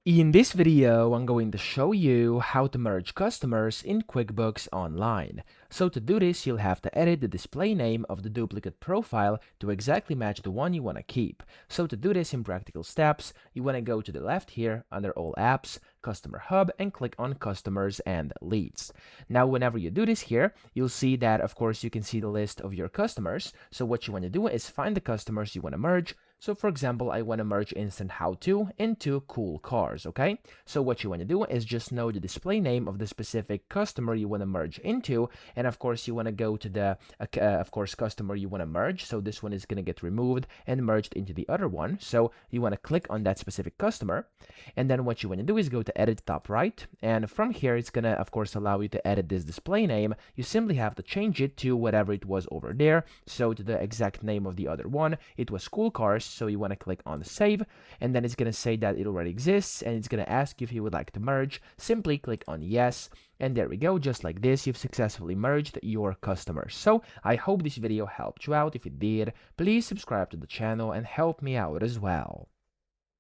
In this video, I'm going to show you how to merge customers in QuickBooks Online. So to do this, you'll have to edit the display name of the duplicate profile to exactly match the one you want to keep. So to do this in practical steps, you want to go to the left here under All Apps, Customer Hub, and click on Customers and Leads. Now, whenever you do this here, you'll see that, of course, you can see the list of your customers. So what you want to do is find the customers you want to merge. So for example, I want to merge Instant How To into Cool Cars, okay? So what you want to do is just know the display name of the specific customer you want to merge into, and of course you want to go to the, of course, customer you want to merge. So this one is going to get removed and merged into the other one. So you want to click on that specific customer, and then what you want to do is go to Edit Top Right, and from here it's going to, of course, allow you to edit this display name. You simply have to change it to whatever it was over there. So to the exact name of the other one, it was Cool Cars. So you want to click on Save, and then it's going to say that it already exists, and it's going to ask you if you would like to merge. Simply click on Yes, and there we go. Just like this, you've successfully merged your customers. So I hope this video helped you out. If it did, please subscribe to the channel and help me out as well.